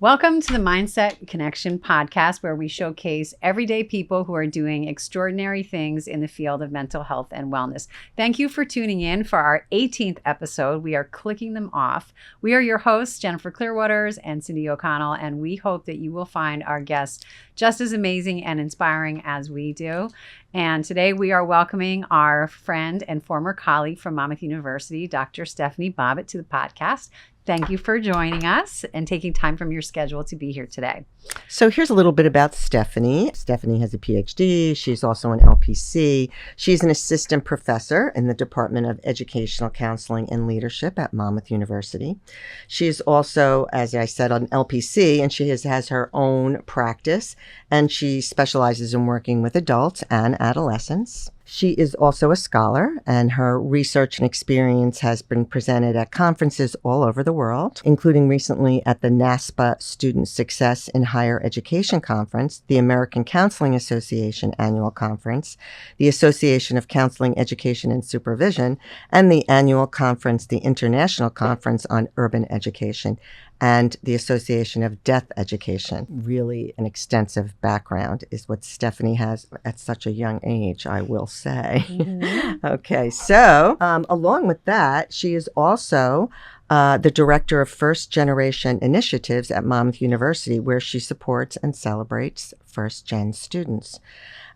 Welcome to the Mindset Connection podcast, where we showcase everyday people who are doing extraordinary things in the field of mental health and wellness. Thank you for tuning in for our 18th episode. We are clicking them off. We are your hosts, Jennifer Clearwaters and Cindy O'Connell, and we hope that you will find our guests just as amazing and inspiring as we do. And today we are welcoming our friend and former colleague from Monmouth University, Dr. Stephanie Bobbitt, to the podcast. Thank you for joining us and taking time from your schedule to be here today. So here's a little bit about Stephanie. Stephanie has a PhD. She's also an LPC. She's an assistant professor in the Department of Educational Counseling and Leadership at Monmouth University. She is also, as I said, an LPC, and she has her own practice, and she specializes in working with adults and adolescents. She is also a scholar, and her research and experience has been presented at conferences all over the world, including recently at the NASPA Student Success in Higher Education Conference, the American Counseling Association Annual Conference, the Association of Counseling Education and Supervision, and the annual conference, the International Conference on Urban Education, and the Association of Deaf Education. Really an extensive background is what Stephanie has at such a young age, I will say. Mm-hmm. Okay, so along with that, she is also the director of First Generation Initiatives at Monmouth University, where she supports and celebrates first-gen students.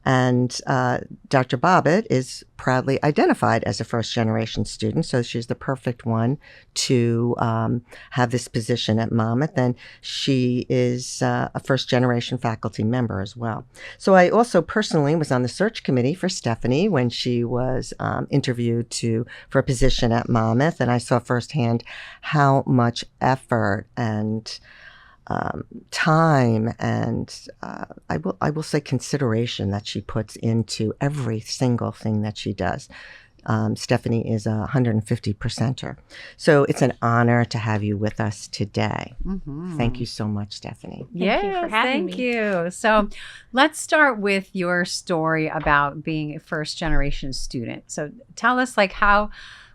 And Dr. Bobbitt is proudly identified as a first-generation student, so she's the perfect one to have this position at Monmouth, and she is a first-generation faculty member as well. So I also personally was on the search committee for Stephanie when she was interviewed for a position at Monmouth, and I saw firsthand how much effort and time and I will say consideration that she puts into every single thing that she does. Stephanie is a 150%er. So it's an honor to have you with us today. Mm-hmm. Thank you so much, Stephanie. Thank you for having me. Thank you. So let's start with your story about being a first generation student. So tell us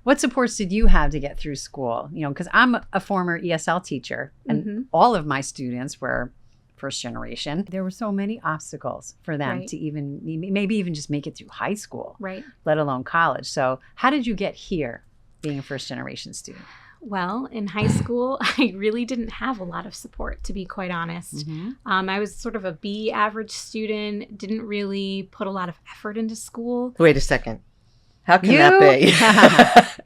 what supports did you have to get through school? You know, because I'm a former ESL teacher, and all of my students were first generation. There were so many obstacles for them to even maybe even just make it through high school, let alone college. So how did you get here being a first generation student? Well, in high school, I really didn't have a lot of support, to be quite honest. Mm-hmm. I was sort of a B average student, didn't really put a lot of effort into school. Wait a second. How can that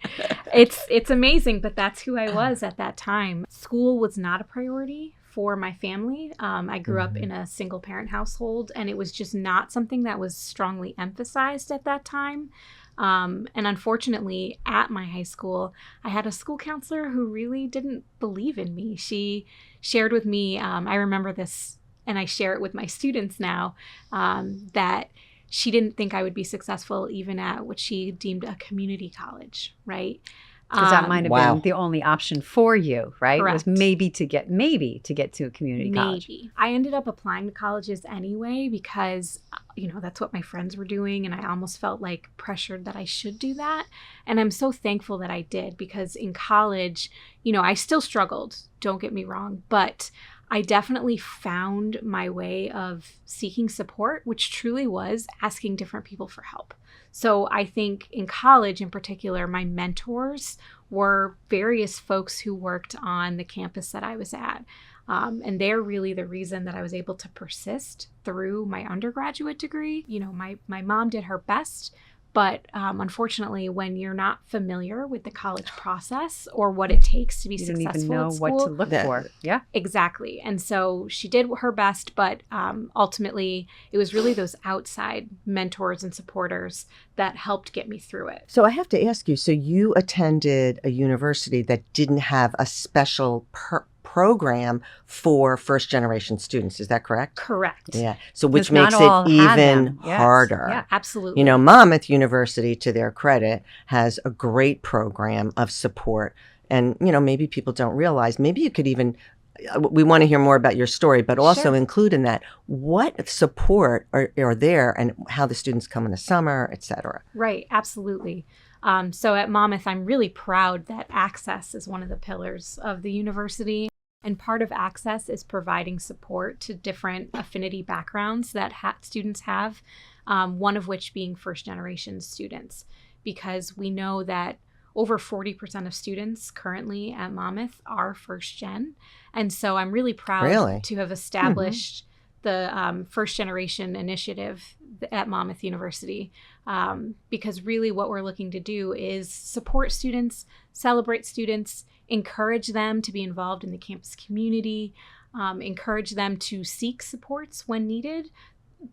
be? It's amazing, but that's who I was at that time. School was not a priority for my family. I grew up in a single parent household, and it was just not something that was strongly emphasized at that time. And unfortunately, at my high school, I had a school counselor who really didn't believe in me. She shared with me, I remember this, and I share it with my students now, that she didn't think I would be successful even at what she deemed a community college, right? Because that might have been the only option for you, right? Correct. Was maybe to get to a community college. Maybe. I ended up applying to colleges anyway because, that's what my friends were doing, and I almost felt like pressured that I should do that. And I'm so thankful that I did, because in college, I still struggled, don't get me wrong, but I definitely found my way of seeking support, which truly was asking different people for help. So I think in college in particular, my mentors were various folks who worked on the campus that I was at. And they're really the reason that I was able to persist through my undergraduate degree. My mom did her best. But unfortunately, when you're not familiar with the college process or what it takes to be successful at school, you don't even know what to look for. Yeah, exactly. And so she did her best, but ultimately, it was really those outside mentors and supporters that helped get me through it. So I have to ask you, so you attended a university that didn't have a special program for first generation students. Is that correct? Correct. Yeah. So which makes it even harder. Yeah, absolutely. Monmouth University, to their credit, has a great program of support. And, maybe people don't realize, maybe you could even, we want to hear more about your story, but also include in that what support are there and how the students come in the summer, et cetera. Right. Absolutely. So at Monmouth, I'm really proud that access is one of the pillars of the university. And part of Access is providing support to different affinity backgrounds that students have, one of which being first-generation students, because we know that over 40% of students currently at Monmouth are first-gen. And so I'm really proud to have established the first-generation initiative at Monmouth University, because really what we're looking to do is support students, celebrate students, encourage them to be involved in the campus community, encourage them to seek supports when needed,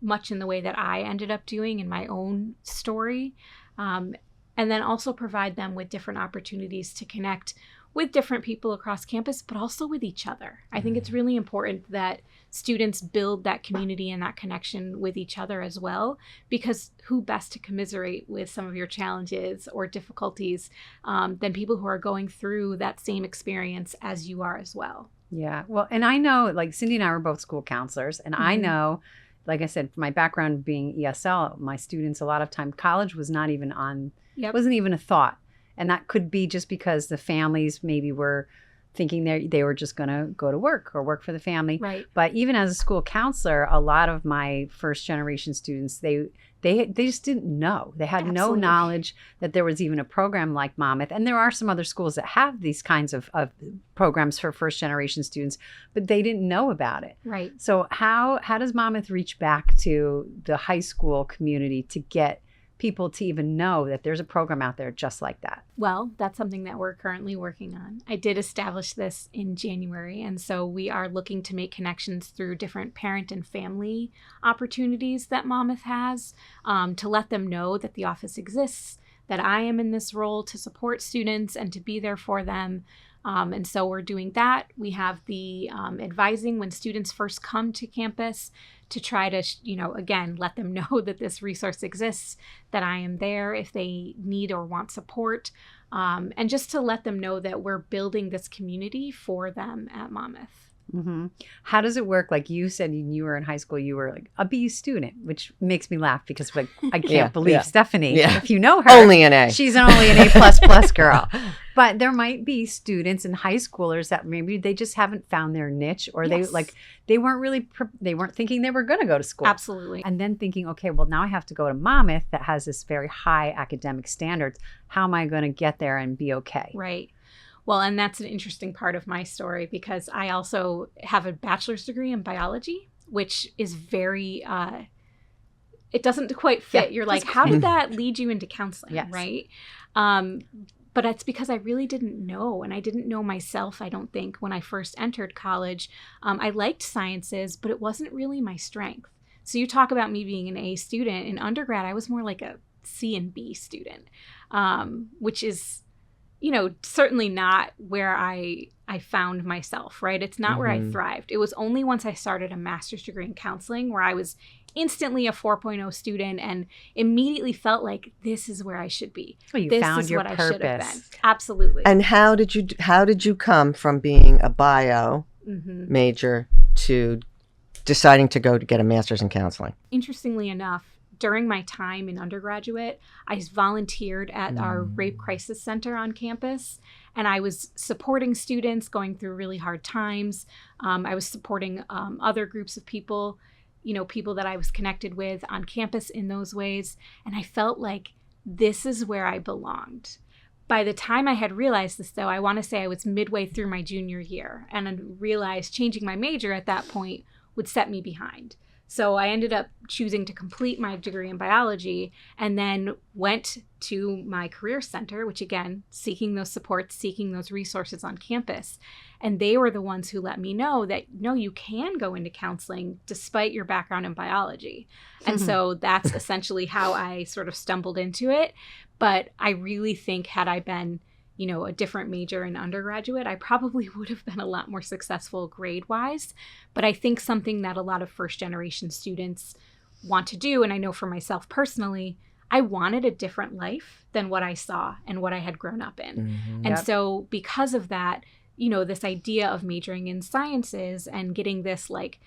much in the way that I ended up doing in my own story, and then also provide them with different opportunities to connect with different people across campus, but also with each other. I think it's really important that students build that community and that connection with each other as well, because who best to commiserate with some of your challenges or difficulties than people who are going through that same experience as you are as well. Yeah. Well, and I know, like, Cindy and I were both school counselors, and I know, like I said, my background being ESL, my students, a lot of time, college was not even on, wasn't even a thought. And that could be just because the families maybe were thinking they were just going to go to work or work for the family. Right. But even as a school counselor, a lot of my first generation students, they just didn't know. They had no knowledge that there was even a program like Monmouth. And there are some other schools that have these kinds of programs for first generation students, but they didn't know about it. Right. So how does Monmouth reach back to the high school community to get people to even know that there's a program out there just like that? Well, that's something that we're currently working on. I did establish this in January, and so we are looking to make connections through different parent and family opportunities that Monmouth has, to let them know that the office exists, that I am in this role to support students and to be there for them. And so we're doing that. We have the advising when students first come to campus to try to, again, let them know that this resource exists, that I am there if they need or want support, and just to let them know that we're building this community for them at Monmouth. Mm-hmm. How does it work? Like you said, you were in high school, you were like a B student, which makes me laugh because like I can't believe Stephanie. If you know her, only an A. She's only an A++ girl. But there might be students and high schoolers that maybe they just haven't found their niche, or they weren't thinking they were going to go to school. Absolutely. And then thinking, okay, well now I have to go to Monmouth that has this very high academic standards. How am I going to get there and be okay? Right. Well, and that's an interesting part of my story because I also have a bachelor's degree in biology, which is very, it doesn't quite fit. You're like, how did that lead you into counseling, right? But it's because I really didn't know, and I didn't know myself, I don't think, when I first entered college. I liked sciences, but it wasn't really my strength. So you talk about me being an A student. In undergrad, I was more like a C and B student, which is, certainly not where I found myself, right? It's not where I thrived. It was only once I started a master's degree in counseling where I was instantly a 4.0 student and immediately felt like this is where I should be. Well, you this found is your what purpose. I should have been. Absolutely. And how did you come from being a bio major to deciding to go to get a master's in counseling? Interestingly enough, during my time in undergraduate, I volunteered at our rape crisis center on campus, and I was supporting students going through really hard times. I was supporting other groups of people, people that I was connected with on campus in those ways, and I felt like this is where I belonged. By the time I had realized this, though, I want to say I was midway through my junior year, and I realized changing my major at that point would set me behind. So I ended up choosing to complete my degree in biology and then went to my career center, which again, seeking those supports, seeking those resources on campus. And they were the ones who let me know that, no, you can go into counseling despite your background in biology. And so that's essentially how I sort of stumbled into it. But I really think had I been a different major in undergraduate, I probably would have been a lot more successful grade-wise. But I think something that a lot of first-generation students want to do, and I know for myself personally, I wanted a different life than what I saw and what I had grown up in. And so because of that, this idea of majoring in sciences and getting this like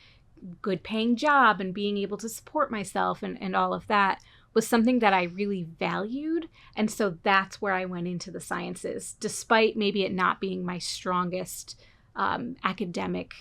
good paying job and being able to support myself and all of that was something that I really valued. And so that's where I went into the sciences, despite maybe it not being my strongest academic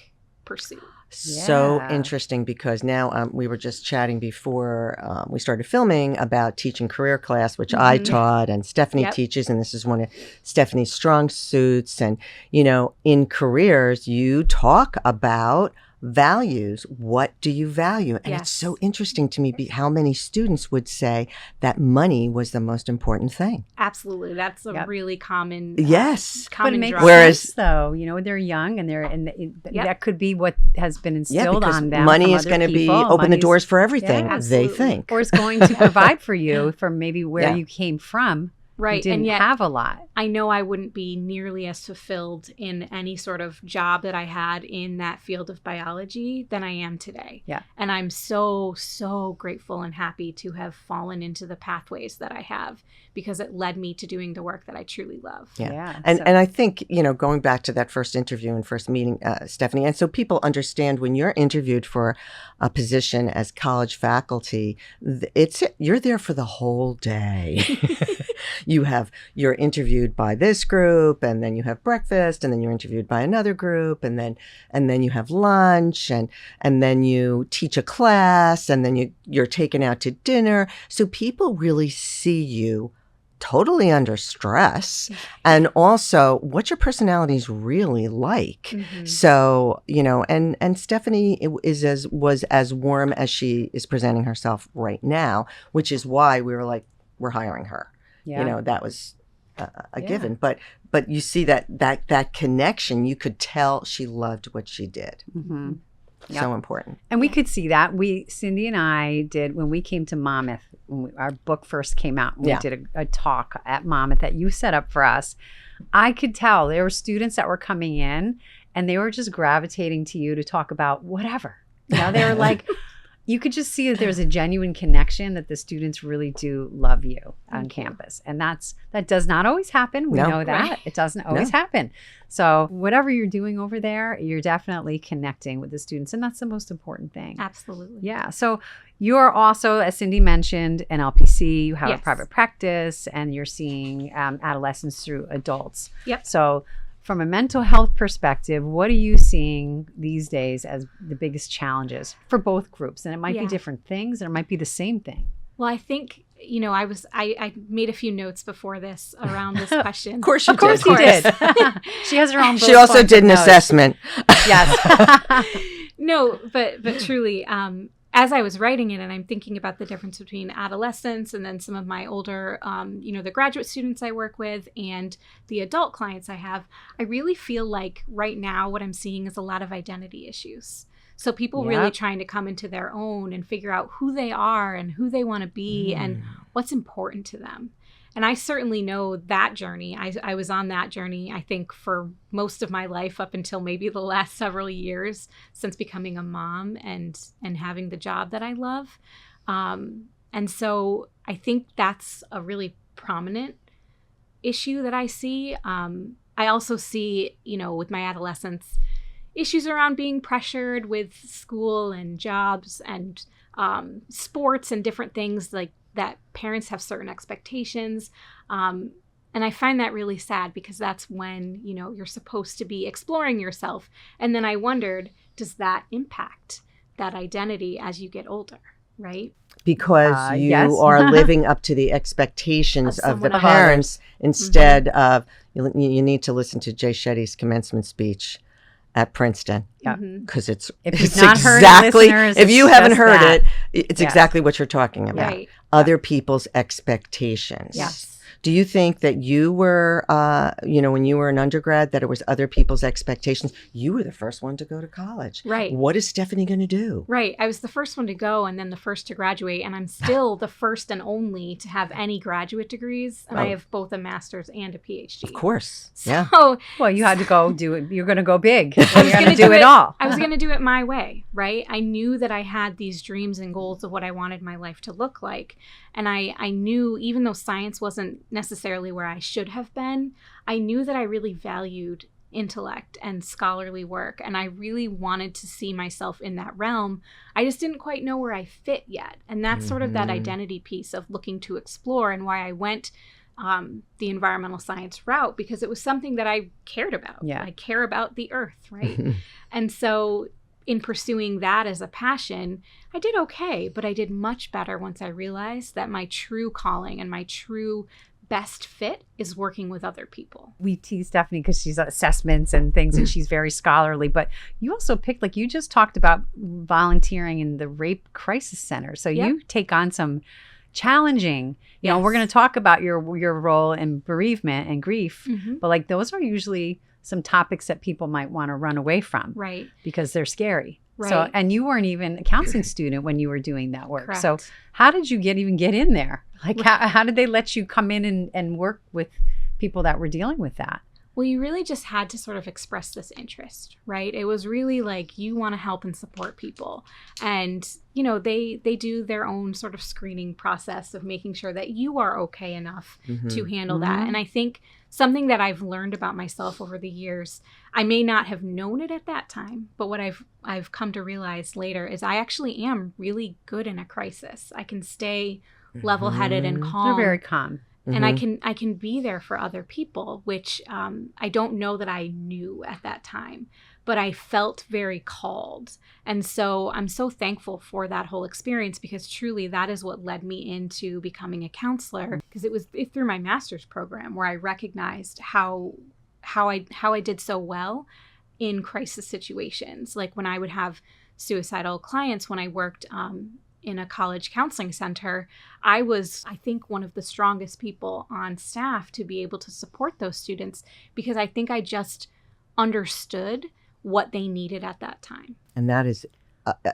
pursuit. So Yeah. interesting, because now we were just chatting before we started filming about teaching career class, which I taught and Stephanie Yep. teaches, and this is one of Stephanie's strong suits. And, you know, in careers, you talk about values. What do you value? And Yes. it's so interesting to me how many students would say that money was the most important thing. Absolutely. That's a Yep. really common Yes. But it common makes drive. Whereas- sense, though. You know, they're young and Yep. that could be what has been Yeah, instilled because on them. money from is other going to be people. open the Money's- doors for everything, Yeah. they Absolutely. think. or is going to provide for you from maybe where Yeah. you came from. You Right. didn't And yet have a lot. I know I wouldn't be nearly as fulfilled in any sort of job that I had in that field of biology than I am today. Yeah. And I'm so, so grateful and happy to have fallen into the pathways that I have, because it led me to doing the work that I truly love. Yeah. So- And I think, you know, going back to that first interview and first meeting, Stephanie, and so people understand when you're interviewed for a position as college faculty, you're there for the whole day. You're interviewed by this group, and then you have breakfast, and then you're interviewed by another group, and then you have lunch, and then you teach a class, and then you're taken out to dinner. So people really see you totally under stress, and also what your personality is really like. Mhm. So, you know, and Stephanie was as warm as she is presenting herself right now, which is why we were like, we're hiring her. yeah. You know, that was a Yeah. given. But you see that connection, you could tell she loved what she did. Mhm. So important. And we could see that. Cindy and I did, when we came to Monmouth, when our book first came out, we Yeah. did a talk at Monmouth that you set up for us. I could tell there were students that were coming in and they were just gravitating to you to talk about whatever. You know, they were like, you could just see that there's a genuine connection, that the students really do love you on Thank you. campus. And that does not always happen. We No. know that. Right. It doesn't always happen. So whatever you're doing over there, you're definitely connecting with the students. And that's the most important thing. Absolutely. Yeah. So you're also, as Cindy mentioned, an LPC. You have Yes. a private practice, and you're seeing adolescents through adults. Yep. So from a mental health perspective, what are you seeing these days as the biggest challenges for both groups? And it might be Yeah. different things, and it might be the same thing. Well, I think, you know, I made a few notes before this around this question. Of course you Of course did. you did. She has her own. She bullet also points did of an notes. assessment. Yes. No, but truly, as I was writing it, and I'm thinking about the difference between adolescents and then some of my older, you know, the graduate students I work with and the adult clients I have, I really feel like right now what I'm seeing is a lot of identity issues. So people really Yep. trying to come into their own and figure out who they are and who they want to be and what's important to them. And I certainly know that journey. I was on that journey, I think, for most of my life up until maybe the last several years since becoming a mom and having the job that I love. And so I think that's a really prominent issue that I see. I also see, you know, with my adolescents, issues around being pressured with school and jobs and sports and different things like that. Parents have certain expectations. And I find that really sad, because that's when, you know, you're supposed to be exploring yourself. And then I wondered, does that impact that identity as you get older, right? Because you yes. are living up to the expectations Of of the someone else. parents instead of, you need to listen to Jay Shetty's commencement speech at Princeton. Yeah. Mhm. Because it's you've not heard it, exactly, listeners, if you it's haven't just heard that. it's Yeah. exactly what you're talking about. Right. Other people's expectations. Yes. Do you think that you were, you know, when you were an undergrad, that it was other people's expectations? You were the first one to go to college. Right. What is Stephanie going to do? Right. I was the first one to go and then the first to graduate. And I'm still the first and only to have any graduate degrees. And I Oh. have both a master's and a PhD. Of course. So Yeah. Well, you had to go do it. You're going to go big. I was You're going gonna to do it all. I was going to do it my way, right? I knew that I had these dreams and goals of what I wanted my life to look like. And I knew, even though science wasn't necessarily where I should have been, I knew that I really valued intellect and scholarly work. And I really wanted to see myself in that realm. I just didn't quite know where I fit yet. And that's sort of that identity piece of looking to explore, and why I went the environmental science route because it was something that I cared about. Yeah. I care about the earth, right? And so in pursuing that as a passion, I did okay, but I did much better once I realized that my true calling and my true best fit is working with other people. We tease Stephanie because she's assessments and things and she's very scholarly, but you also picked, like you just talked about volunteering in the Rape Crisis Center. So you take on some challenging, you know, we're going to talk about your role in bereavement and grief, but like those are usually some topics that people might want to run away from. Right. Because they're scary. Right. So, and you weren't even a counseling student when you were doing that work. Correct. So how did you even get in there? Like how did they let you come in and work with people that were dealing with that? Well, you really just had to sort of express this interest, right? It was really like you want to help and support people. And, you know, they do their own sort of screening process of making sure that you are okay enough to handle that. And I think something that I've learned about myself over the years, I may not have known it at that time, but what I've come to realize later is I actually am really good in a crisis. I can stay level-headed and calm. You're very calm. And I can be there for other people, which I don't know that I knew at that time, but I felt very called. And so I'm so thankful for that whole experience because truly that is what led me into becoming a counselor, because it was through my master's program where I recognized how I did so well in crisis situations. Like when I would have suicidal clients when I worked in a college counseling center, I was, I think, one of the strongest people on staff to be able to support those students because I think I just understood what they needed at that time. And that is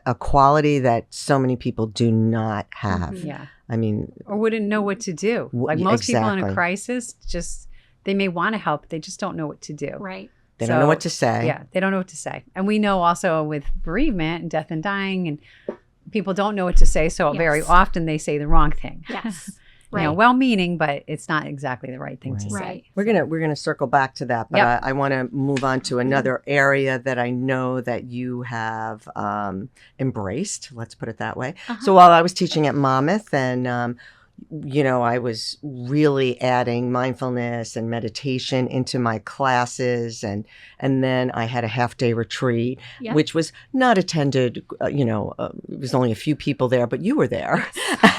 a quality that so many people do not have. Yeah. I mean, or wouldn't know what to do. Like most people in a crisis, just they may want to help, they just don't know what to do. Right. They don't know what to say. Yeah, they don't know what to say. And we know also with bereavement and death and dying and people don't know what to say, so very often they say the wrong thing. Yes. Right. You know, well-meaning, but it's not exactly the right thing to say. Right. We're gonna circle back to that, but I want to move on to another area that I know that you have embraced. Let's put it that way. So while I was teaching at Monmouth, and you know, I was really adding mindfulness and meditation into my classes, and then I had a half-day retreat, which was not attended. You know, it was only a few people there, but you were there,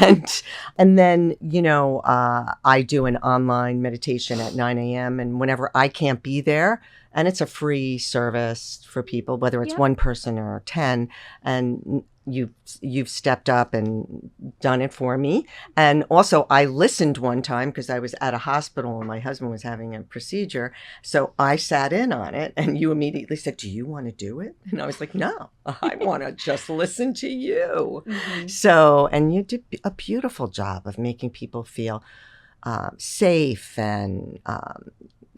and then you know, I do an online meditation at 9 a.m. and whenever I can't be there. And it's a free service for people, whether it's one person or 10. And you've stepped up and done it for me. And also, I listened one time because I was at a hospital and my husband was having a procedure. So I sat in on it, and you immediately said, "Do you want to do it?" And I was like, "No, I want to just listen to you." So, and you did a beautiful job of making people feel safe and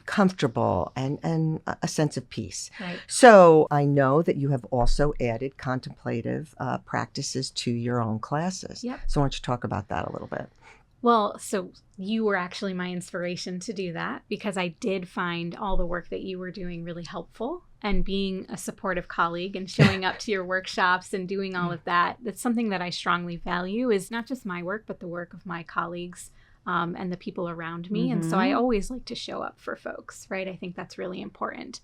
comfortable and a sense of peace. Right. So I know that you have also added contemplative practices to your own classes. Yep. So why don't you talk about that a little bit? Well, so you were actually my inspiration to do that because I did find all the work that you were doing really helpful, and being a supportive colleague and showing up to your workshops and doing all of that. That's something that I strongly value, is not just my work, but the work of my colleagues and the people around me. And so I always like to show up for folks, right? I think that's really important.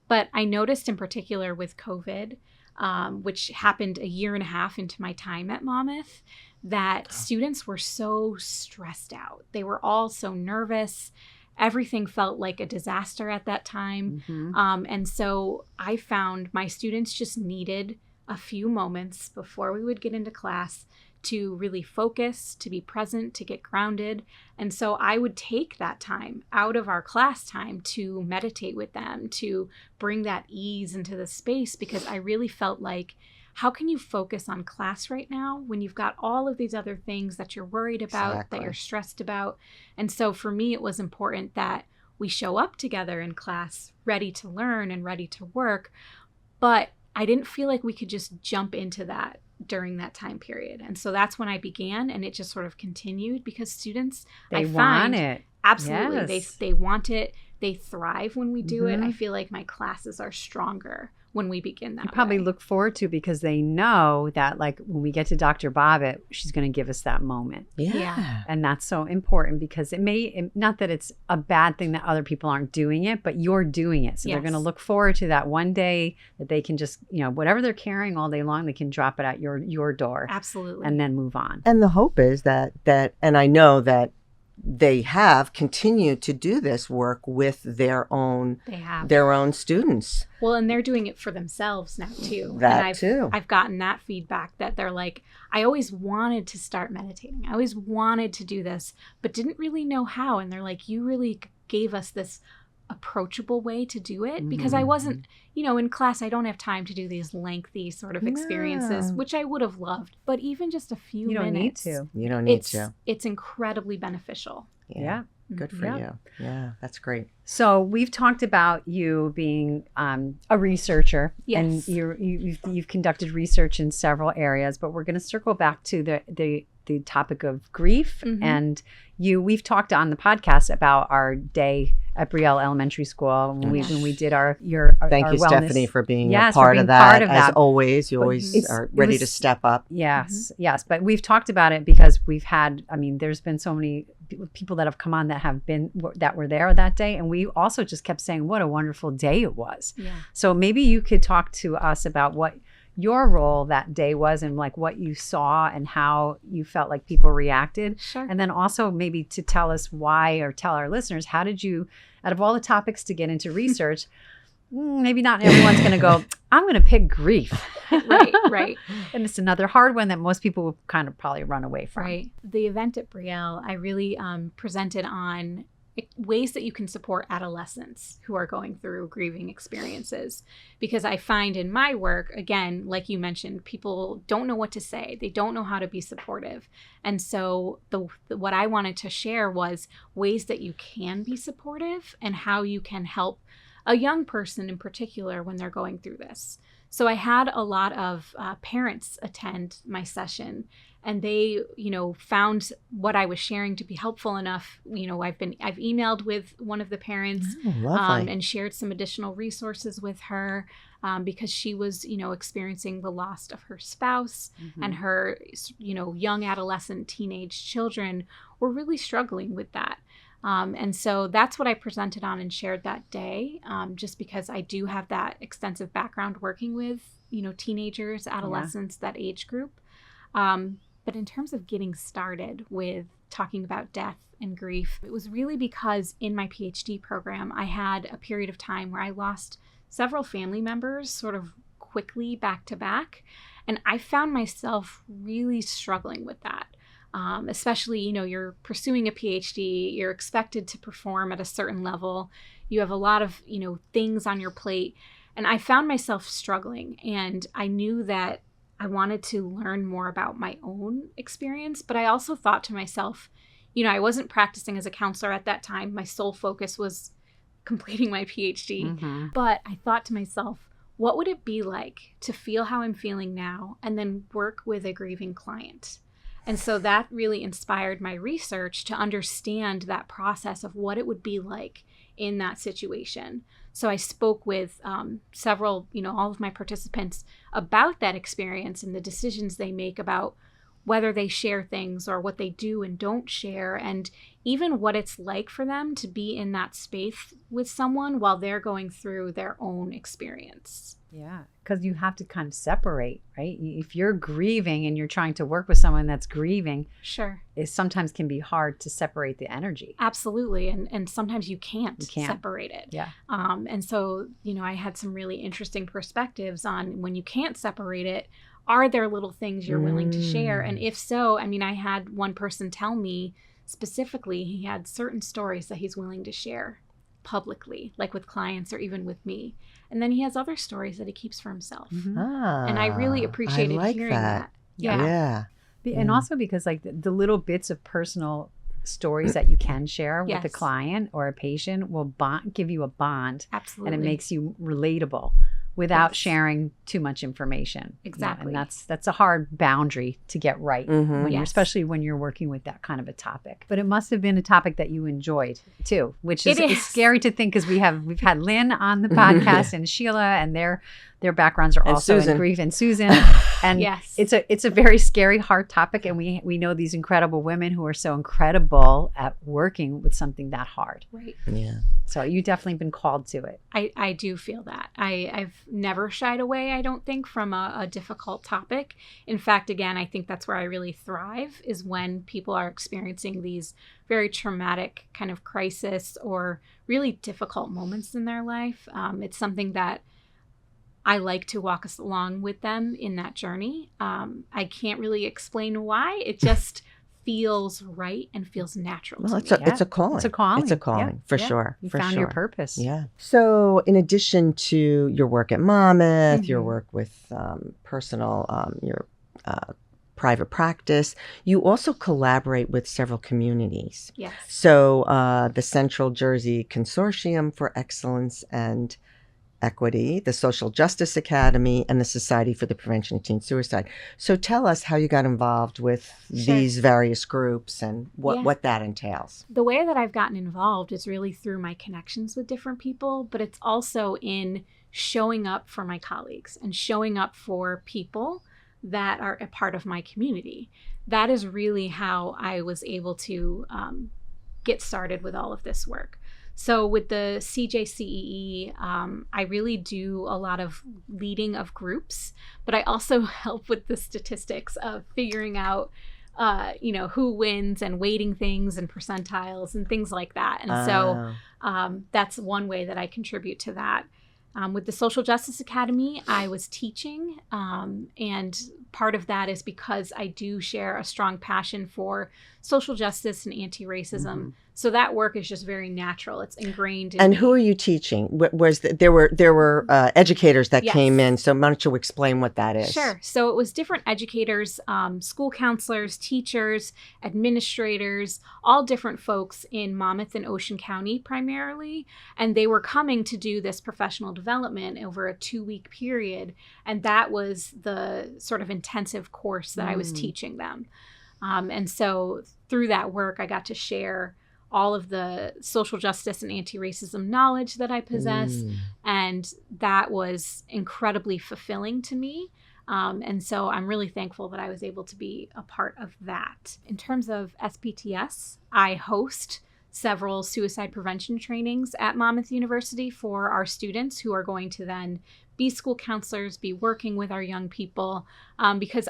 But I noticed in particular with COVID, which happened a year and a half into my time at Monmouth, that students were so stressed out. They were all so nervous. Everything felt like a disaster at that time. And so I found my students just needed a few moments before we would get into class to really focus, to be present, to get grounded. And so I would take that time out of our class time to meditate with them, to bring that ease into the space, because I really felt like, how can you focus on class right now when you've got all of these other things that you're worried about, that you're stressed about? And so for me, it was important that we show up together in class, ready to learn and ready to work. But I didn't feel like we could just jump into that during that time period. And so that's when I began, and it just sort of continued because students, they want it. Absolutely. They want it. They thrive when we do it. I feel like my classes are stronger when we begin that. You probably way. look forward to, because they know that, like, when we get to Dr. Bobbitt, she's going to give us that moment. Yeah. And that's so important, because not that it's a bad thing that other people aren't doing it, but you're doing it. So they're going to look forward to that one day that they can just, whatever they're carrying all day long, they can drop it at your door. Absolutely. And then move on. And the hope is that, and I know that they have continued to do this work with their own students. Well, and they're doing it for themselves now too. I've gotten that feedback that they're like, I always wanted to start meditating. I always wanted to do this, but didn't really know how. And they're like, you really gave us this approachable way to do it, because I wasn't, in class, I don't have time to do these lengthy sort of experiences, which I would have loved. But even just a few minutes. You don't need to. It's incredibly beneficial. Yeah. Good for you. Yeah, that's great. So we've talked about you being a researcher. Yes. And you've conducted research in several areas, but we're going to circle back to the topic of grief. Mm-hmm. And we've talked on the podcast about our day at Brielle Elementary School when we did our Thank you, wellness. Stephanie, for being a part of that. As always, you always are ready to step up. Yes, yes. But we've talked about it because we've had, there's been so many people that have come on that were there that day. And we also just kept saying what a wonderful day it was. Yeah. So maybe you could talk to us about what your role that day was, and like what you saw and how you felt like people reacted. Sure. And then also maybe to tell us why, or tell our listeners, how did you, out of all the topics to get into research, maybe not everyone's going to go, I'm going to pick grief. Right. And it's another hard one that most people will kind of probably run away from. Right. The event at Brielle, I really presented on ways that you can support adolescents who are going through grieving experiences. Because I find in my work, again, like you mentioned, people don't know what to say. They don't know how to be supportive. And so what I wanted to share was ways that you can be supportive and how you can help a young person in particular when they're going through this. So I had a lot of parents attend my session, and they, found what I was sharing to be helpful enough. I've emailed with one of the parents and shared some additional resources with her because she was, experiencing the loss of her spouse, and her, young adolescent teenage children were really struggling with that. And so that's what I presented on and shared that day, just because I do have that extensive background working with, teenagers, adolescents, that age group. But in terms of getting started with talking about death and grief, it was really because in my PhD program, I had a period of time where I lost several family members sort of quickly back to back. And I found myself really struggling with that. Especially, you're pursuing a PhD, you're expected to perform at a certain level. You have a lot of, things on your plate. And I found myself struggling, and I knew that I wanted to learn more about my own experience. But I also thought to myself, I wasn't practicing as a counselor at that time. My sole focus was completing my PhD. But I thought to myself, what would it be like to feel how I'm feeling now and then work with a grieving client? And so that really inspired my research to understand that process of what it would be like in that situation. So I spoke with several, all of my participants about that experience and the decisions they make about whether they share things or what they do and don't share, and even what it's like for them to be in that space with someone while they're going through their own experience. Yeah, because you have to kind of separate, right? If you're grieving and you're trying to work with someone that's grieving, sure, it sometimes can be hard to separate the energy. Absolutely, and sometimes you can't separate it. Yeah. And so, I had some really interesting perspectives on when you can't separate it. Are there little things you're willing to share? And if so, I had one person tell me specifically he had certain stories that he's willing to share publicly, like with clients or even with me. And then he has other stories that he keeps for himself. And I really appreciated hearing that. Yeah. And also because like the little bits of personal stories that you can share with a client or a patient will give you a bond. Absolutely. And it makes you relatable without sharing too much information. Exactly. And that's a hard boundary to get right, especially when you're working with that kind of a topic. But it must have been a topic that you enjoyed too, which is it's scary to think, because we've had Lynn on the podcast and Sheila, and they're their backgrounds are And also Susan. in grief, and Susan. And Yes. it's a very scary, hard topic. And we know these incredible women who are so incredible at working with something that hard. Right. Yeah. So you definitely been called to it. I do feel that. I've never shied away, I don't think, from a difficult topic. In fact, again, I think that's where I really thrive, is when people are experiencing these very traumatic kind of crisis or really difficult moments in their life. It's something that I like to walk us along with them in that journey. I can't really explain why. It just feels right and feels natural Well, to me. it's a calling. It's a calling. It's a calling, for sure. You for found sure. your purpose. Yeah. So, in addition to your work at Monmouth, your Mhm. work with personal, your private practice, you also collaborate with several communities. Yes. So, the Central Jersey Consortium for Excellence and Equity, the Social Justice Academy, and the Society for the Prevention of Teen Suicide. So tell us how you got involved with Sure. these various groups and Yeah. what that entails. The way that I've gotten involved is really through my connections with different people, but it's also in showing up for my colleagues and showing up for people that are a part of my community. That is really how I was able to get started with all of this work. So with the CJCEE, I really do a lot of leading of groups, but I also help with the statistics of figuring out, who wins and weighting things and percentiles and things like that. And so that's one way that I contribute to that. With the Social Justice Academy, I was teaching, and part of that is because I do share a strong passion for social justice and anti-racism. Mm-hmm. So that work is just very natural. It's ingrained in And me. who are you teaching? There were educators that Yes. came in. So why don't you explain what that is? Sure. So it was different educators, school counselors, teachers, administrators, all different folks in Monmouth and Ocean County primarily. And they were coming to do this professional development over a 2-week period. And that was the sort of intensive course that I was teaching them. And so through that work, I got to share all of the social justice and anti-racism knowledge that I possess. And that was incredibly fulfilling to me. And so I'm really thankful that I was able to be a part of that. In terms of SPTS, I host several suicide prevention trainings at Monmouth University for our students who are going to then be school counselors, be working with our young people, because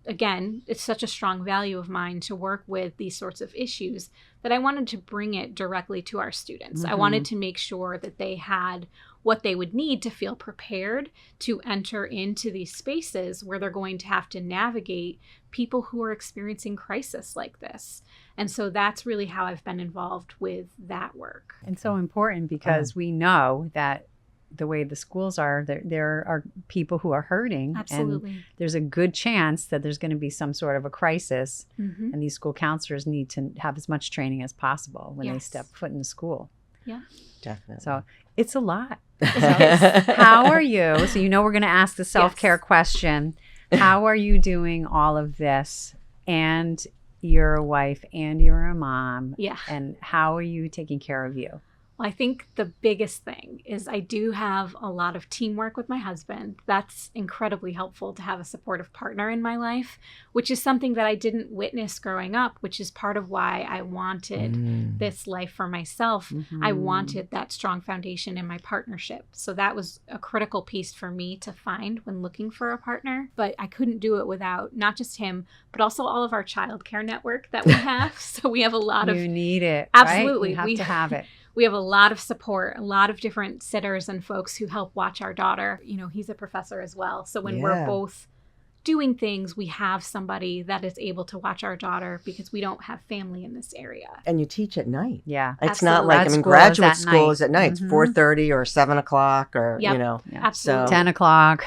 again, it's such a strong value of mine to work with these sorts of issues that I wanted to bring it directly to our students. I wanted to make sure that they had what they would need to feel prepared to enter into these spaces where they're going to have to navigate people who are experiencing crisis like this. And so that's really how I've been involved with that work. And so important because we know that the way the schools are, there are people who are hurting. Absolutely. And there's a good chance that there's going to be some sort of a crisis. Mm-hmm. And these school counselors need to have as much training as possible when they Yes. step foot in the school. Yeah. Definitely. So it's a lot. So how are you? So we're going to ask the self-care question. How are you doing all of this? And you're a wife and you're a mom. Yeah. And how are you taking care of you? Well, I think the biggest thing is I do have a lot of teamwork with my husband. That's incredibly helpful to have a supportive partner in my life, which is something that I didn't witness growing up, which is part of why I wanted this life for myself. I wanted that strong foundation in my partnership. So that was a critical piece for me to find when looking for a partner. But I couldn't do it without not just him, but also all of our childcare network that we have. So we have a lot of... You need it. Absolutely. Right? You have to have it. We have a lot of support, a lot of different sitters and folks who help watch our daughter. He's a professor as well. So when we're both doing things, we have somebody that is able to watch our daughter because we don't have family in this area. And you teach at night. Yeah. It's Absolutely. not like, Grad school graduate is at school night. is at night. It's 4:30 or 7 o'clock or, Yep. Yeah. Absolutely. 10 o'clock.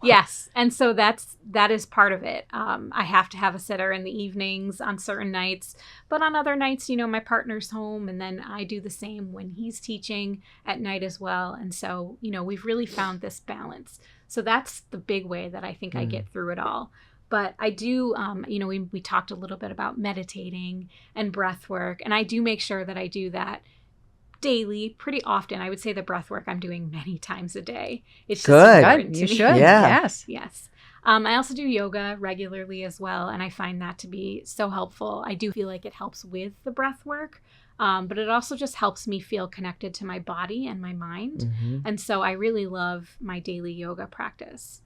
Yes. And so that is part of it. I have to have a sitter in the evenings on certain nights, but on other nights, my partner's home and then I do the same when he's teaching at night as well. And so, we've really found this balance. So that's the big way that I think I get through it all. But I do, we talked a little bit about meditating and breath work, and I do make sure that I do that daily, pretty often. I would say the breath work I'm doing many times a day. It's just Good. important to You me. should. Yeah. Yes. Yes. I also do yoga regularly as well, and I find that to be so helpful. I do feel like it helps with the breath work, but it also just helps me feel connected to my body and my mind. Mhm. And so I really love my daily yoga practice.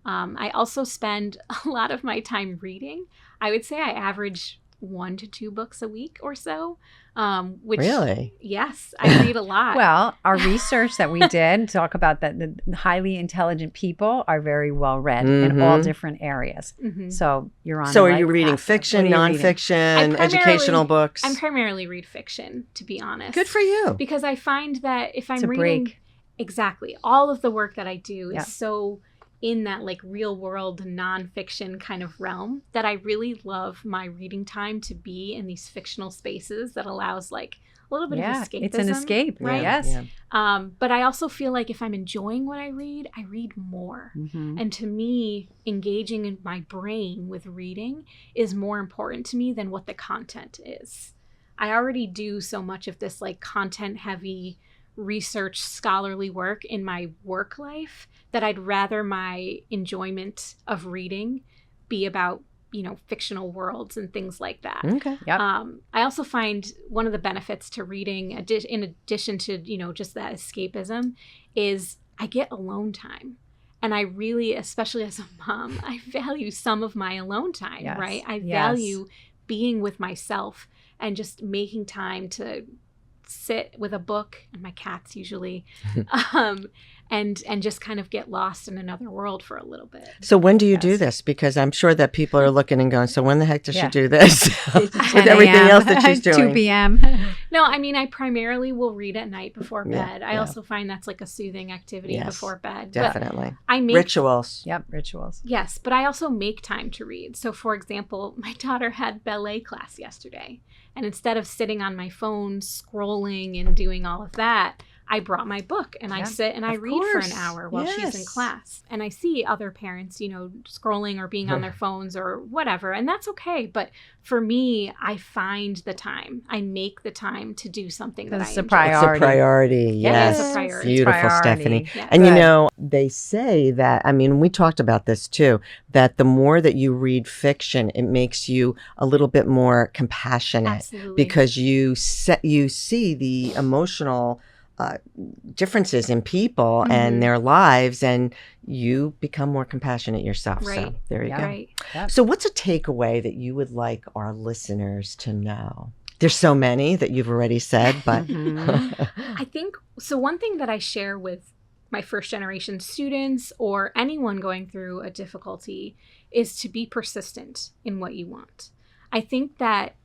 I also spend a lot of my time reading. I would say I average 1 to 2 books a week or so. Which, Really? Yes, I read a lot. Well, our research that we did talk about that the highly intelligent people are very well read in all different areas. Mhm. So you're on. So the are right you reading path. fiction, What are you reading? nonfiction, educational books? I primarily read fiction, to be honest. Good for you. Because I find that if I'm It's a reading, break. exactly, all of the work that I do Yeah. is so in that like real world nonfiction kind of realm that I really love my reading time to be in these fictional spaces that allows like a little bit of escapism. It's an escape, right? Yes. Yeah. But I also feel like if I'm enjoying what I read more. Mhm. And to me, engaging in my brain with reading is more important to me than what the content is. I already do so much of this like content heavy research scholarly work in my work life that I'd rather my enjoyment of reading be about, fictional worlds and things like that. Okay. Yep. I also find one of the benefits to reading, in addition to, just that escapism, is I get alone time. And I really, especially as a mom, I value some of my alone time, Yes. right? I Yes. value being with myself and just making time to sit with a book and my cats usually and just kind of get lost in another world for a little bit. So when do you do Yes. this? Because I'm sure that people are looking and going, so when the heck does Yeah. she do this? With 10 everything a.m., else that she's 2 doing. p.m. No, I mean, I primarily will read at night before Yeah, bed. I yeah. also find that's like a soothing activity Yes, before bed. Definitely. But I make Rituals. Yep. Rituals. Yes, but I also make time to read. So, for example, my daughter had ballet class yesterday. And instead of sitting on my phone, scrolling and doing all of that, I brought my book and I Yeah, sit and I of read for an course. hour while she's in Yes. class. And I see other parents, scrolling or being on their phones or whatever. And that's okay. But for me, I find the time. I make the time to do something that I It's a enjoy. priority. It's a priority. It Yes. is a priority. Beautiful, Priority. Stephanie. Yeah. And Good. they say that, we talked about this too, that the more that you read fiction, it makes you a little bit more compassionate Absolutely. because you see the emotional differences in people Mhm. and their lives, and you become more compassionate yourself. So Right. there you Yeah. go. Right. Yep. So what's a takeaway that you would like our listeners to know? There's so many that you've already said, but Mhm. I think so. One thing that I share with my first generation students or anyone going through a difficulty is to be persistent in what you want. I think that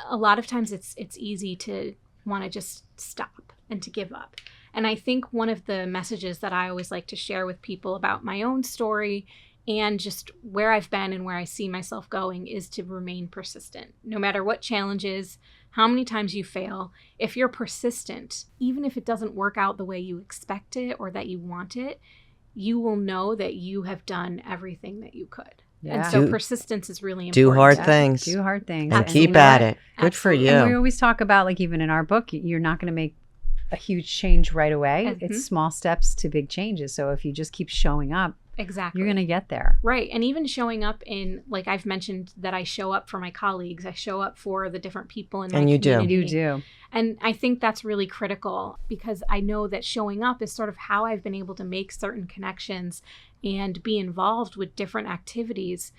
a lot of times it's easy to want to just stop and to give up. And I think one of the messages that I always like to share with people about my own story and just where I've been and where I see myself going is to remain persistent. No matter what challenges, how many times you fail, if you're persistent, even if it doesn't work out the way you expect it or that you want it, you will know that you have done everything that you could. And Yeah. so Do- persistence is really do important. hard Yeah. things Do hard things. and keep you know at what? it. Good for Absolutely. you. And we always talk about, like, even in our book, you're not going to make a huge change right away. Mhm. It's small steps to big changes. So if you just keep showing up, Exactly. you're going to get there. Right. And even showing up in, like I've mentioned that I show up for my colleagues, I show up for the different people in my And you do. community. You do. And I think that's really critical because I know that showing up is sort of how I've been able to make certain connections and be involved with different activities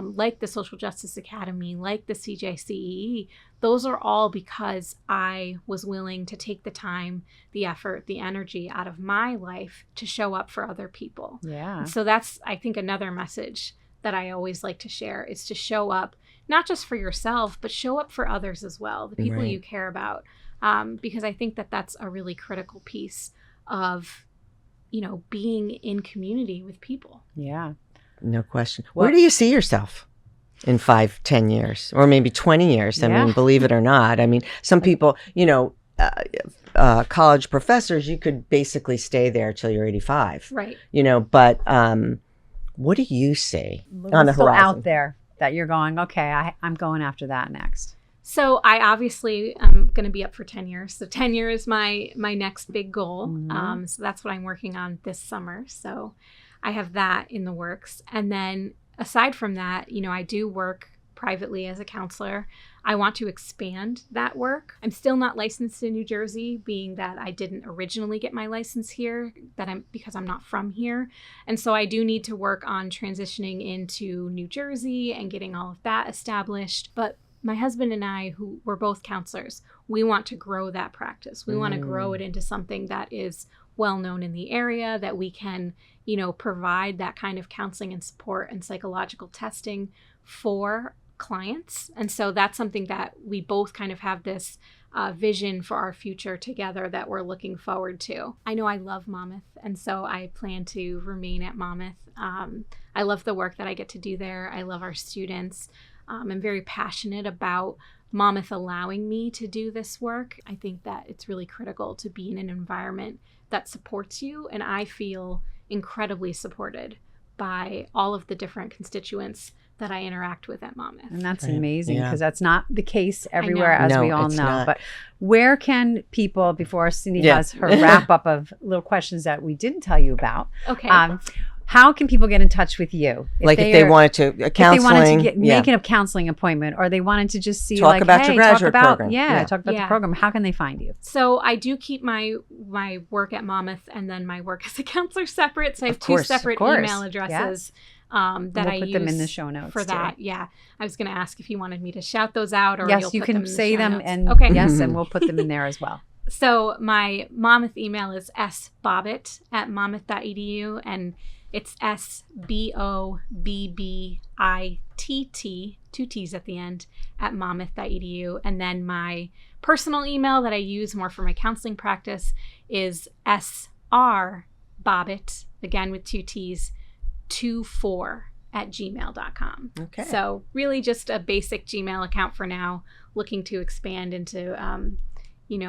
like the Social Justice Academy, like the CJCEE. Those are all because I was willing to take the time, the effort, the energy out of my life to show up for other people. Yeah. And so that's, I think, another message that I always like to share is to show up, not just for yourself, but show up for others as well, the people Right. you care about. Because I think that that's a really critical piece of, being in community with people. Yeah. No question. Well- Where do you see yourself in 5, 10 years, or maybe 20 years? I Yeah. mean, believe it or not. I mean, some people, college professors, you could basically stay there till you're 85, Right. but what do you see on the What's still horizon? out there that you're going, okay, I'm going after that next? So I obviously am going to be up for tenure. So tenure is my next big goal. Mm-hmm. So that's what I'm working on this summer. So I have that in the works. And then aside from that, I do work privately as a counselor. I want to expand that work. I'm still not licensed in New Jersey, being that I didn't originally get my license here, because I'm not from here. And so I do need to work on transitioning into New Jersey and getting all of that established. But my husband and I, who were both counselors, we want to grow that practice. We want to grow it into something that is well known in the area, that we can, provide that kind of counseling and support and psychological testing for clients. And so that's something that we both kind of have this vision for our future together that we're looking forward to. I know I love Monmouth, and so I plan to remain at Monmouth. I love the work that I get to do there. I love our students. I'm very passionate about Monmouth allowing me to do this work. I think that it's really critical to be in an environment that supports you, and I feel incredibly supported by all of the different constituents that I interact with at Monmouth. And that's amazing, because that's not the case everywhere, I know. as No, we all it's know. not. But where can people, before Cindy has her wrap up of little questions that we didn't tell you about, Okay. how can people get in touch with you? If they wanted to, counseling. If they wanted to make a counseling appointment, or they wanted to just see, Talk about your graduate program. Talk about the program. How can they find you? So I do keep my work at Monmouth and then my work as a counselor separate. So I have two separate email addresses that we'll I put use them in the show notes for that. Yeah, I was going to ask if you wanted me to shout those out, or yes, you put can them in say the show them, notes. and okay. yes, and we'll put them in there as well. So my Monmouth email is sbobbitt@monmouth.edu, and it's SBOBBITT, 2 T's at the end, at monmouth.edu. And then my personal email that I use more for my counseling practice is srbobbitt, again with 2 T's, 24@gmail.com. Okay. So really just a basic Gmail account for now, looking to expand into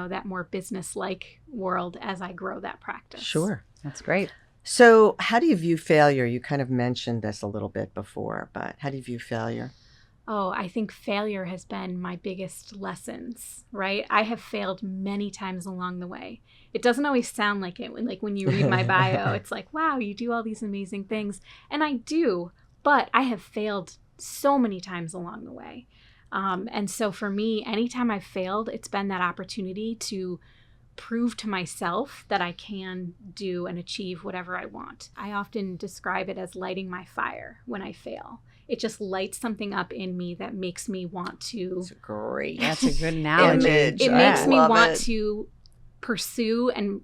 that more business-like world as I grow that practice. Sure. That's great. So how do you view failure? You kind of mentioned this a little bit before, but how do you view failure? Oh, I think failure has been my biggest lessons, right? I have failed many times along the way. It doesn't always sound like it. When you read my bio, it's like, wow, you do all these amazing things. And I do, but I have failed so many times along the way. And so for me, anytime I've failed, it's been that opportunity to prove to myself that I can do and achieve whatever I want. I often describe it as lighting my fire when I fail. It just lights something up in me that makes me want to. That's great. That's a good analogy. It makes me want to pursue and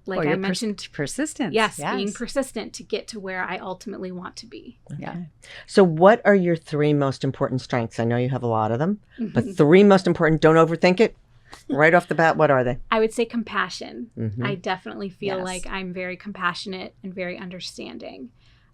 like I mentioned, persistence. Yes, being persistent to get to where I ultimately want to be. Okay. Yeah. So what are your 3 most important strengths? I know you have a lot of them, but 3 most important, don't overthink it. Right off the bat, what are they? I would say compassion. Mm-hmm. I definitely feel like I'm very compassionate and very understanding.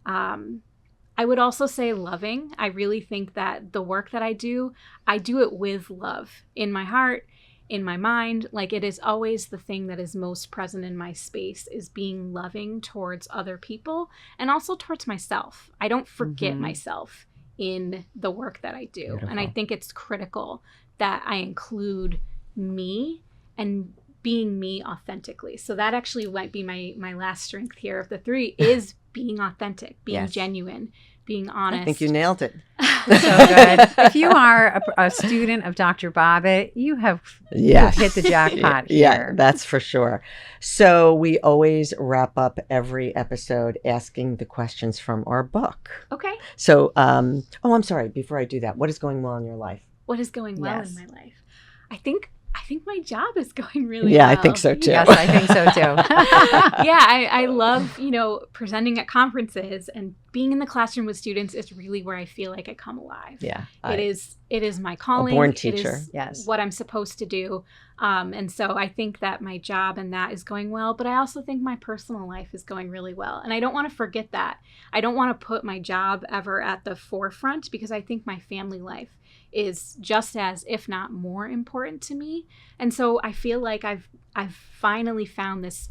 I would also say loving. I really think that the work that I do it with love in my heart, in my mind. Like, it is always the thing that is most present in my space, is being loving towards other people and also towards myself. I don't forget myself in the work that I do. Beautiful. And I think it's critical that I include me and being me authentically. So that actually might be my last strength here of the 3 is being authentic, being genuine, being honest. I think you nailed it. So good. If you are a student of Dr. Bobbitt, you have hit the jackpot here. Yeah, that's for sure. So we always wrap up every episode asking the questions from our book. Okay. So, I'm sorry. Before I do that, what is going well in your life? What is going well Yes. in my life? I think my job is going really Yeah, well. I think so too. Yes, I think so too. I love, presenting at conferences and being in the classroom with students is really where I feel like I come alive. Yeah. It is my calling. A born teacher. It is what I'm supposed to do. And so I think that my job and that is going well, but I also think my personal life is going really well. And I don't want to forget that. I don't want to put my job ever at the forefront, because I think my family life is just as, if not more, important to me. And so I feel like I've finally found this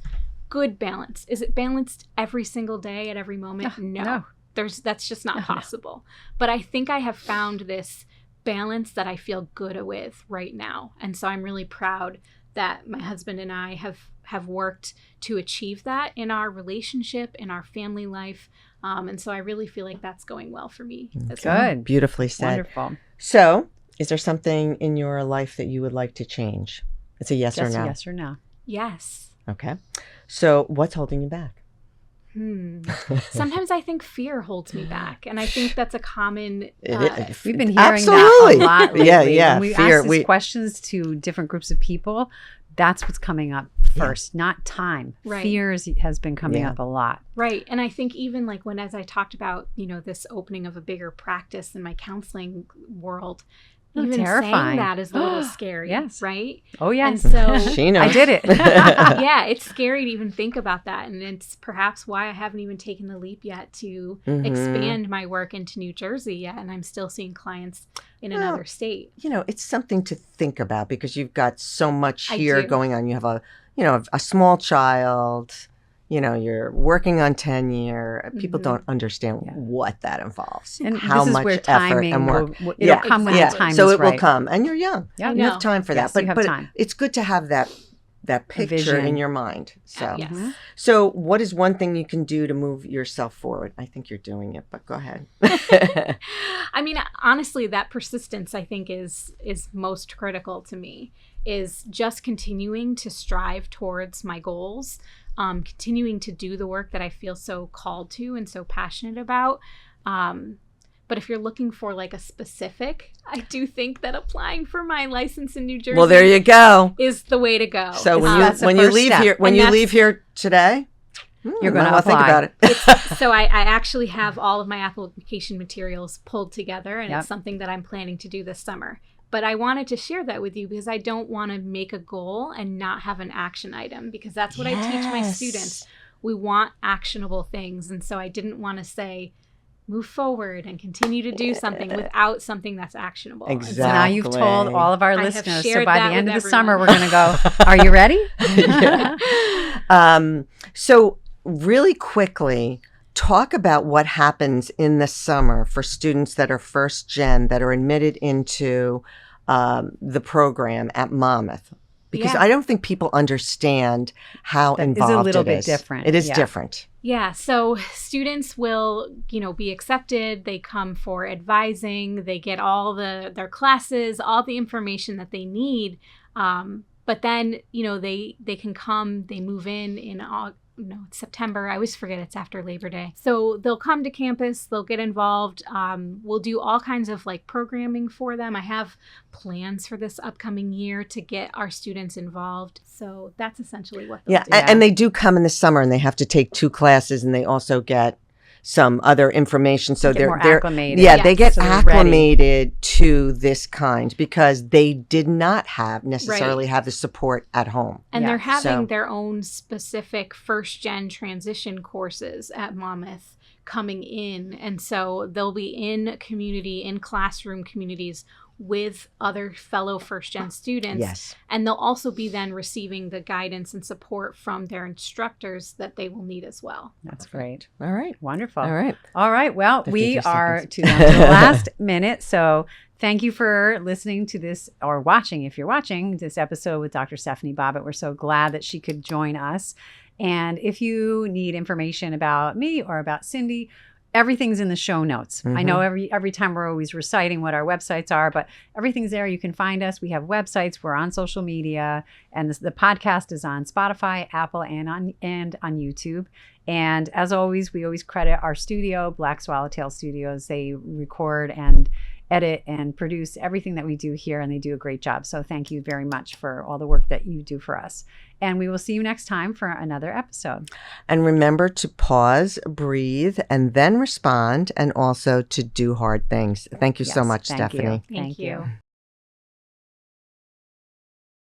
good balance. Is it balanced every single day at every moment? No. That's just not possible. But I think I have found this balance that I feel good with right now. And so I'm really proud that my husband and I have worked to achieve that in our relationship, in our family life. And so I really feel like that's going well for me. As well. Good. Beautifully said. Wonderful. So, is there something in your life that you would like to change? It's a yes or Just a no. yes or no. Yes. Okay. So, what's holding you back? Sometimes I think fear holds me back, and I think that's a common. We've been hearing Absolutely. that a lot lately. Yeah. When we Fear, ask these questions to different groups of people, that's what's coming up first, not time. Right. Fears has been coming up a lot. Right. And I think even like as I talked about, this opening of a bigger practice in my counseling world, even terrifying. saying that is a little scary. Yes. Right. Oh, yes. And so She knows. I did it. yeah, it's scary to even think about that. And it's perhaps why I haven't even taken the leap yet to expand my work into New Jersey yet. And I'm still seeing clients in another state. It's something to think about because you've got so much here do. going on. You have a small child. You're working on tenure. People don't understand what that involves. And how this is much where effort timing and work. it'll come when the time so is it right. will come, and you're young. Yeah. You have time for Yes, that. you have But time. it's good to have that picture vision. in your mind. So, Yes. So what is one thing you can do to move yourself forward? I think you're doing it, but go ahead. I mean, honestly, that persistence, I think, is most critical to me, is just continuing to strive towards my goals, continuing to do the work that I feel so called to and so passionate about. But if you're looking for like a specific, I do think that applying for my license in New Jersey Well, there you go. is the way to go. So That's the when you first leave step. here, when And you that's- leave here today, You're going to want to think apply. about it. So I actually have all of my application materials pulled together, and Yep. it's something that I'm planning to do this summer. But I wanted to share that with you because I don't want to make a goal and not have an action item, because that's what I teach my students. We want actionable things. And so I didn't want to say, move forward and continue to do something without something that's actionable. And Exactly. So now you've told all of our I have listeners. So shared by that the end with of the summer, we're everyone. going to go, are you ready? So really quickly, talk about what happens in the summer for students that are first gen that are admitted into the program at Monmouth. Because Yeah. I don't think people understand how That is a involved little it bit is. different. It is Yeah. different. Yeah, so students will, be accepted. They come for advising. They get all their classes, all the information that they need. But then, they can come. They move in it's September. I always forget it's after Labor Day. So they'll come to campus. They'll get involved. We'll do all kinds of like programming for them. I have plans for this upcoming year to get our students involved. So that's essentially what they'll Yeah, do. and they do come in the summer and they have to take 2 classes and they also get some other information. So Get more they're acclimated. Yeah, Yes. they get So they're ready. acclimated to this kind because they did not necessarily have the support at home. And Yeah. they're having So- their own specific first gen transition courses at Monmouth coming in. And so they'll be in classroom communities with other fellow first gen students. Yes. And they'll also be then receiving the guidance and support from their instructors that they will need as well. That's great. All right. Wonderful. All right. All right. Well, 52 we are seconds. to the last minute. So thank you for listening to this, or watching, if you're watching this episode with Dr. Stephanie Bobbitt. We're so glad that she could join us. And if you need information about me or about Cindy, everything's in the show notes. I know every time we're always reciting what our websites are, but everything's there. You can find us. We have websites. We're on social media, and the podcast is on Spotify, Apple, and on YouTube. And as always, we always credit our studio, Black Swallowtail Studios. They record and edit and produce everything that we do here, and they do a great job. So thank you very much for all the work that you do for us. And we will see you next time for another episode. And remember to pause, breathe, and then respond, and also to do hard things. Thank you so Yes, much, thank you. Stephanie. Thank you.